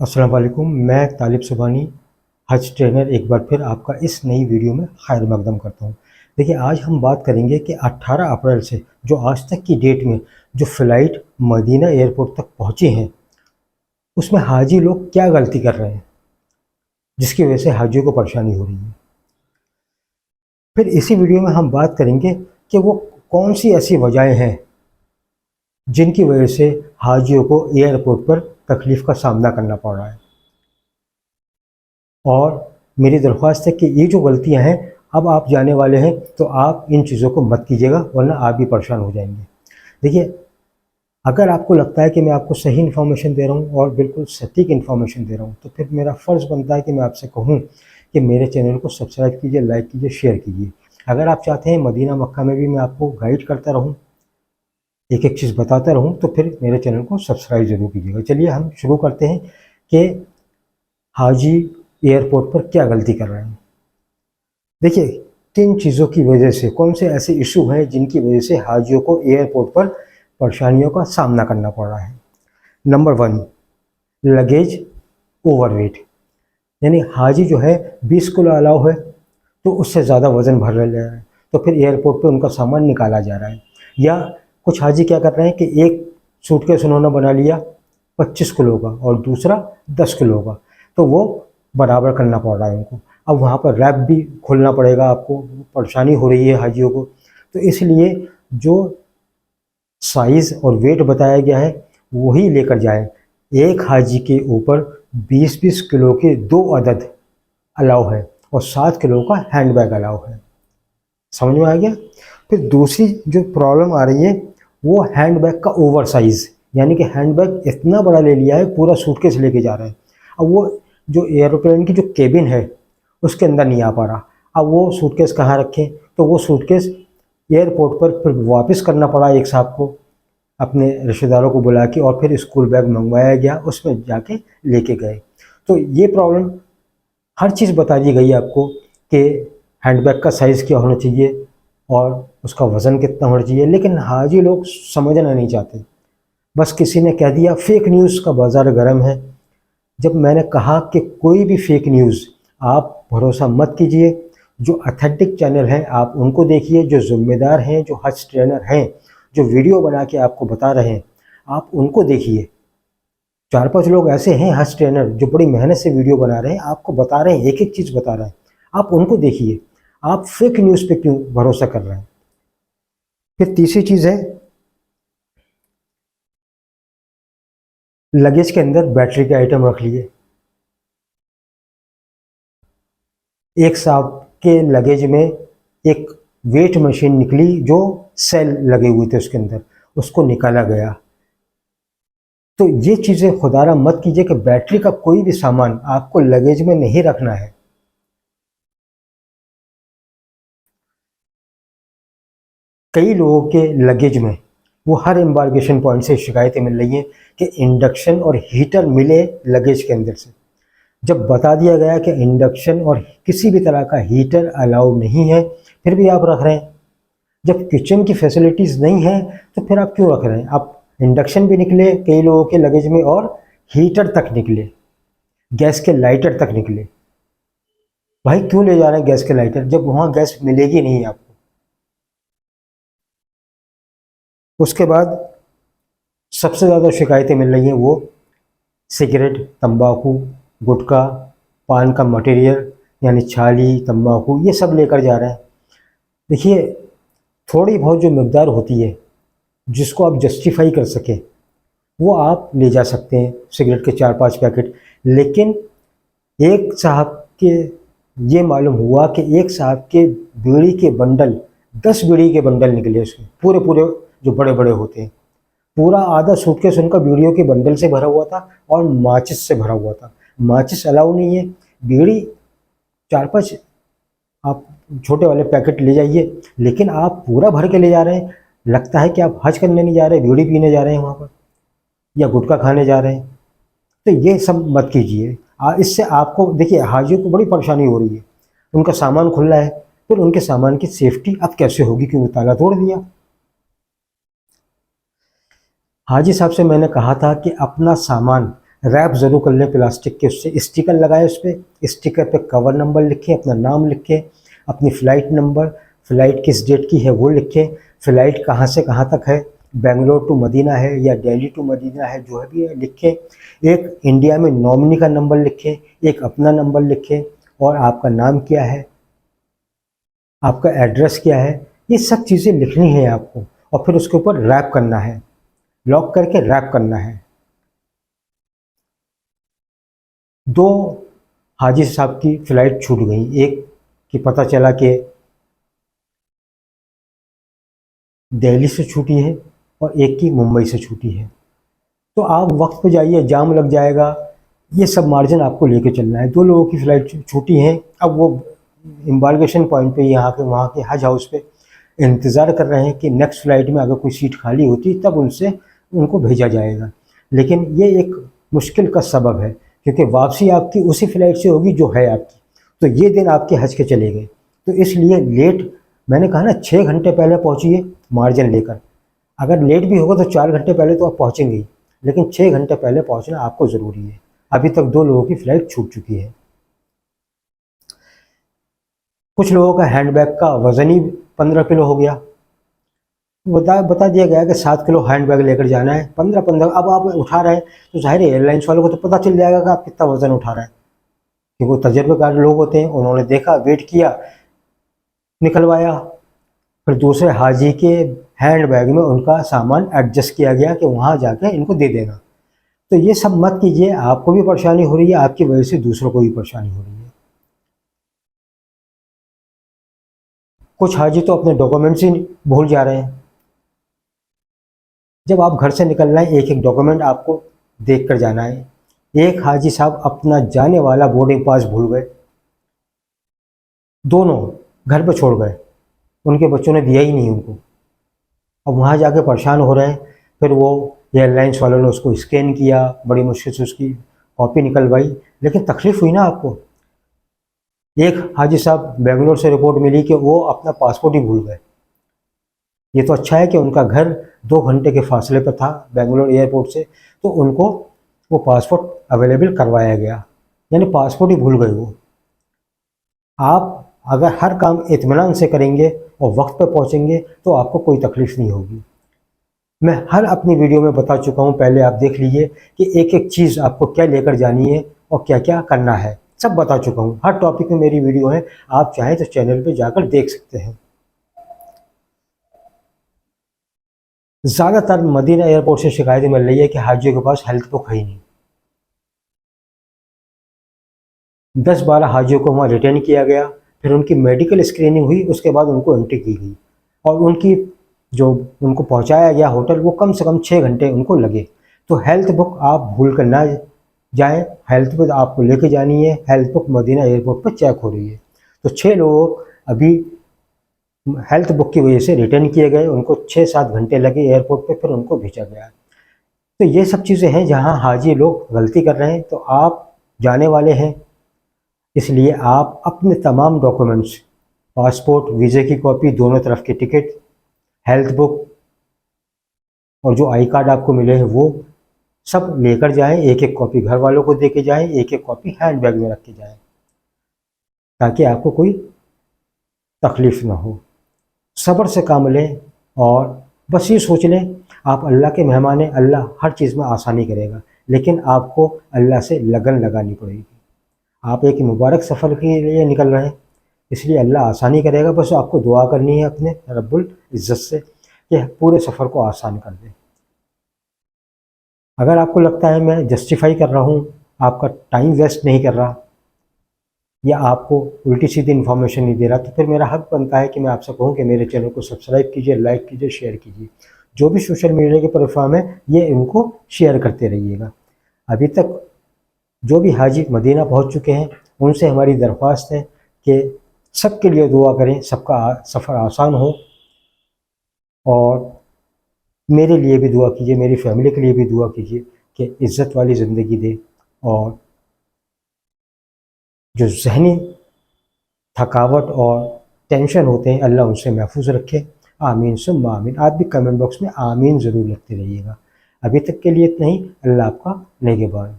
अस्सलाम वालेकुम। मैं तालिब सुबहानी हज ट्रेनर एक बार फिर आपका इस नई वीडियो में खैर मकदम करता हूँ। देखिए, आज हम बात करेंगे कि 18 अप्रैल से जो आज तक की डेट में जो फ़्लाइट मदीना एयरपोर्ट तक पहुँची हैं, उसमें हाजी लोग क्या गलती कर रहे हैं जिसकी वजह से हाजियों को परेशानी हो रही है। फिर इसी वीडियो में हम बात करेंगे कि वो कौन सी ऐसी वजहें हैं जिनकी वजह से हाजियों को एयरपोर्ट पर तकलीफ़ का सामना करना पड़ रहा है। और मेरी दरख्वास्त है कि ये जो गलतियां हैं, अब आप जाने वाले हैं तो आप इन चीज़ों को मत कीजिएगा, वरना आप भी परेशान हो जाएंगे। देखिए, अगर आपको लगता है कि मैं आपको सही इन्फॉर्मेशन दे रहा हूँ और बिल्कुल सटीक इन्फॉर्मेशन दे रहा हूँ, तो फिर मेरा फ़र्ज़ बनता है कि मैं आपसे कहूँ कि मेरे चैनल को सब्सक्राइब कीजिए, लाइक कीजिए, शेयर कीजिए। अगर आप चाहते हैं मदीना मक्का में भी मैं आपको गाइड करता रहूँ, एक एक चीज़ बताता रहूँ, तो फिर मेरे चैनल को सब्सक्राइब ज़रूर कीजिएगा। चलिए हम शुरू करते हैं कि हाजी एयरपोर्ट पर क्या गलती कर रहे हैं। देखिए, किन चीज़ों की वजह से, कौन से ऐसे इशू हैं जिनकी वजह से हाजियों को एयरपोर्ट पर परेशानियों का सामना करना पड़ रहा है। Number 1, luggage overweight. यानी हाजी जो है 20 किलो अलाउ है, तो उससे ज़्यादा वज़न भर ले रहा है, तो फिर एयरपोर्ट पे उनका सामान निकाला जा रहा है। या कुछ हाजी क्या कर रहे हैं कि एक सूटकेस उन्होंने बना लिया 25 किलो का और दूसरा 10 किलो का, तो वो बराबर करना पड़ रहा है उनको। अब वहाँ पर रैप भी खोलना पड़ेगा आपको, परेशानी हो रही है हाजियों को। तो इसलिए जो साइज़ और वेट बताया गया है वही लेकर जाएं। एक हाजी के ऊपर 20-20 किलो के 2 अदद अलाउ है और 7 किलो का हैंडबैग अलाउ है। समझ में आ गया? फिर दूसरी जो प्रॉब्लम आ रही है वो हैंडबैग का ओवर साइज़, यानी कि हैंडबैग इतना बड़ा ले लिया है, पूरा सूटकेस लेके जा रहे हैं। अब वो जो एरोप्लेन की जो केबिन है उसके अंदर नहीं आ पा रहा। अब वो सूटकेस कहाँ रखें, तो वो सूटकेस एयरपोर्ट पर फिर वापस करना पड़ा एक साहब को, अपने रिश्तेदारों को बुला के, और फिर स्कूल बैग मंगवाया गया, उसमें जाके लेके गए। तो ये प्रॉब्लम, हर चीज़ बता दी गई है आपको कि हैंडबैग का साइज़ क्या होना चाहिए और उसका वज़न कितना होना चाहिए, लेकिन हाजी लोग समझना नहीं चाहते। बस किसी ने कह दिया, फेक न्यूज़ का बाज़ार गर्म है। जब मैंने कहा कि कोई भी फेक न्यूज़ आप भरोसा मत कीजिए, जो अथेंटिक चैनल हैं आप उनको देखिए, जो ज़िम्मेदार हैं, जो हज ट्रेनर हैं, जो वीडियो बना के आपको बता रहे हैं, आप उनको देखिए। 4-5 लोग ऐसे हैं हज ट्रेनर जो बड़ी मेहनत से वीडियो बना रहे हैं, आपको बता रहे हैं, एक-एक चीज़ बता रहे हैं, आप उनको देखिए। आप फेक न्यूज़ पे क्यों भरोसा कर रहे हैं? फिर तीसरी चीज़ है, लगेज के अंदर बैटरी के आइटम रख लिए। एक साहब के लगेज में एक वेट मशीन निकली जो सेल लगे हुए थे उसके अंदर, उसको निकाला गया। तो ये चीज़ें खुदारा मत कीजिए कि बैटरी का कोई भी सामान आपको लगेज में नहीं रखना है। कई लोगों के लगेज में, वो हर एम्बार्गेशन पॉइंट से शिकायतें मिल रही हैं कि इंडक्शन और हीटर मिले लगेज के अंदर से। जब बता दिया गया कि इंडक्शन और किसी भी तरह का हीटर अलाउ नहीं है, फिर भी आप रख रहे हैं। जब किचन की फैसिलिटीज़ नहीं है तो फिर आप क्यों रख रहे हैं? आप इंडक्शन भी निकले कई लोगों के लगेज में और हीटर तक निकले, गैस के लाइटर तक निकले। भाई क्यों ले जा रहे हैं गैस के लाइटर जब वहाँ गैस मिलेगी नहीं आपको? उसके बाद सबसे ज़्यादा शिकायतें मिल रही हैं वो सिगरेट, तंबाकू, गुटखा, पान का मटेरियल यानी छाली, तंबाकू, ये सब लेकर जा रहे हैं। देखिए, थोड़ी बहुत जो मकदार होती है जिसको आप जस्टिफाई कर सकें, वो आप ले जा सकते हैं, सिगरेट के 4-5 पैकेट। लेकिन एक साहब के, ये मालूम हुआ कि एक साहब के बीड़ी के बंडल, 10 बीड़ी के बंडल निकले उसके, पूरे पूरे जो बड़े बड़े होते हैं। पूरा आधा सूटकेस उनका बीड़ियों के बंडल से भरा हुआ था और माचिस से भरा हुआ था। माचिस अलाउ नहीं है, बीड़ी 4-5 आप छोटे वाले पैकेट ले जाइए, लेकिन आप पूरा भर के ले जा रहे हैं। लगता है कि आप हज करने नहीं जा रहे, बीड़ी पीने जा रहे हैं वहाँ पर, या गुटखा खाने जा रहे हैं। तो ये सब मत कीजिए। इससे आपको, देखिए, हाजियों को बड़ी परेशानी हो रही है, उनका सामान खुला है, फिर उनके सामान की सेफ्टी अब कैसे होगी क्योंकि ताला तोड़ दिया। हाजी साहब से मैंने कहा था कि अपना सामान रैप ज़रूर कर लें प्लास्टिक के, उससे स्टिकर लगाएं, उस पर स्टिकर पे कवर नंबर लिखें, अपना नाम लिखें, अपनी फ़्लाइट नंबर, फ़्लाइट किस डेट की है वो लिखें, फ़्लाइट कहाँ से कहाँ तक है, बेंगलोर टू मदीना है या दिल्ली टू मदीना है, जो है भी है लिखें। एक इंडिया में नॉमिनी का नंबर लिखें, एक अपना नंबर लिखें, और आपका नाम क्या है, आपका एड्रेस क्या है, ये सब चीज़ें लिखनी है आपको, और फिर उसके ऊपर रैप करना है, लॉक करके रैप करना है। 2 हाजी साहब की फ़्लाइट छूट गई, एक की पता चला कि दिल्ली से छूटी है और एक की मुंबई से छूटी है। तो आप वक्त पे जाइए, जाम लग जाएगा, ये सब मार्जिन आपको लेके चलना है। 2 लोगों की फ़्लाइट छूटी हैं, अब वो एम्बार्केशन पॉइंट पे यहाँ के वहाँ के हज हाउस पे इंतज़ार कर रहे हैं कि नेक्स्ट फ़्लाइट में अगर कोई सीट खाली होती तब उनको भेजा जाएगा। लेकिन ये एक मुश्किल का सबब है, क्योंकि वापसी आपकी उसी फ़्लाइट से होगी जो है आपकी, तो ये दिन आपके हज के चले गए। तो इसलिए लेट, मैंने कहा ना 6 घंटे पहले पहुँचिए मार्जिन लेकर। अगर लेट भी होगा तो 4 घंटे पहले तो आप पहुँचेंगे ही, लेकिन 6 घंटे पहले पहुँचना आपको ज़रूरी है। अभी तक 2 लोगों की फ़्लाइट छूट चुकी है। कुछ लोगों का हैंडबैग का वज़न ही 15 किलो हो गया। बता दिया गया कि 7 किलो हैंडबैग लेकर जाना है, 15 अब आप उठा रहे हैं तो ज़ाहिर है एयरलाइंस वालों को तो पता चल जाएगा कि आप कितना वज़न उठा रहे हैं, क्योंकि वो तजर्बेकार लोग होते हैं। उन्होंने देखा, वेट किया, निकलवाया, फिर दूसरे हाजी के हैंडबैग में उनका सामान एडजस्ट किया गया कि वहाँ जाकर इनको दे देना। तो ये सब मत कीजिए, आपको भी परेशानी हो रही है, आपकी वजह से दूसरों को भी परेशानी हो रही है। कुछ हाजी तो अपने डॉक्यूमेंट्स ही भूल जा रहे हैं। जब आप घर से निकल रहे हैं, एक एक डॉक्यूमेंट आपको देख कर जाना है। एक हाजी साहब अपना जाने वाला बोर्डिंग पास भूल गए, दोनों घर पे छोड़ गए, उनके बच्चों ने दिया ही नहीं उनको। अब वहाँ जाके परेशान हो रहे हैं। फिर वो एयरलाइंस वालों ने उसको स्कैन किया, बड़ी मुश्किल से उसकी कॉपी निकलवाई, लेकिन तकलीफ़ हुई ना आपको। एक हाजी साहब बेंगलोर से रिपोर्ट मिली कि वो अपना पासपोर्ट ही भूल गए। ये तो अच्छा है कि उनका घर 2 घंटे के फासले पर था बेंगलोर एयरपोर्ट से, तो उनको वो पासपोर्ट अवेलेबल करवाया गया, यानी पासपोर्ट ही भूल गए वो। आप अगर हर काम इत्मीनान से करेंगे और वक्त पर पहुंचेंगे तो आपको कोई तकलीफ़ नहीं होगी। मैं हर अपनी वीडियो में बता चुका हूं, पहले आप देख लीजिए कि एक एक चीज़ आपको क्या लेकर जानी है और क्या क्या करना है, सब बता चुका हूं। हर टॉपिक में मेरी वीडियो है, आप चाहें तो चैनल पे जाकर देख सकते हैं। ज़्यादातर मदीना एयरपोर्ट से शिकायतें मिल रही है कि हाजियों के पास हेल्थ बुक है ही नहीं। 10-12 हाजियों को वहाँ रिटेन किया गया, फिर उनकी मेडिकल स्क्रीनिंग हुई, उसके बाद उनको एंट्री की गई, और उनकी जो उनको पहुँचाया गया होटल, वो कम से कम 6 घंटे उनको लगे। तो हेल्थ बुक आप भूल कर ना जाएं, हेल्थ बुक आपको लेके जानी है। हेल्थ बुक मदीना एयरपोर्ट पर चेक हो रही है। तो 6 लोग अभी हेल्थ बुक की वजह से रिटर्न किए गए, उनको 6-7 घंटे लगे एयरपोर्ट पे, फिर उनको भेजा गया। तो ये सब चीज़ें हैं जहाँ हाजी लोग गलती कर रहे हैं। तो आप जाने वाले हैं, इसलिए आप अपने तमाम डॉक्यूमेंट्स, पासपोर्ट, वीज़े की कॉपी, दोनों तरफ की टिकट, हेल्थ बुक और जो आई कार्ड आपको मिले हैं वो सब लेकर जाएं। एक एक कॉपी घर वालों को दे के जाएँ, एक एक कॉपी हैंड बैग में रख के जाएँ, ताकि आपको कोई तकलीफ़ ना हो। सब्र से काम लें और बस ये सोच लें आप अल्लाह के मेहमान हैं, अल्लाह हर चीज़ में आसानी करेगा, लेकिन आपको अल्लाह से लगन लगानी पड़ेगी। आप एक मुबारक सफ़र के लिए निकल रहे हैं, इसलिए अल्लाह आसानी करेगा। बस आपको दुआ करनी है अपने रब्बुल इज़्ज़त से कि पूरे सफ़र को आसान कर दे। अगर आपको लगता है मैं जस्टिफ़ाई कर रहा हूँ, आपका टाइम वेस्ट नहीं कर रहा, या आपको उल्टी सीधी इन्फॉर्मेशन नहीं दे रहा, तो फिर मेरा हक बनता है कि मैं आपसे कहूँ कि मेरे चैनल को सब्सक्राइब कीजिए, लाइक कीजिए, शेयर कीजिए। जो भी सोशल मीडिया के प्लेटफॉर्म है, ये इनको शेयर करते रहिएगा। अभी तक जो भी हाजी मदीना पहुँच चुके हैं, उनसे हमारी दरख्वास्त है कि सबके लिए दुआ करें, सबका सफ़र आसान हो, और मेरे लिए भी दुआ कीजिए, मेरी फैमिली के लिए भी दुआ कीजिए कि इज़्ज़त वाली ज़िंदगी दे, और जो ज़हनी थकावट और टेंशन होते हैं, अल्लाह उनसे महफूज रखे। आमीन सुम्मा आमीन। आप भी कमेंट बॉक्स में आमीन ज़रूर लिखते रहिएगा। अभी तक के लिए इतना ही। अल्लाह आपका नेगेबान।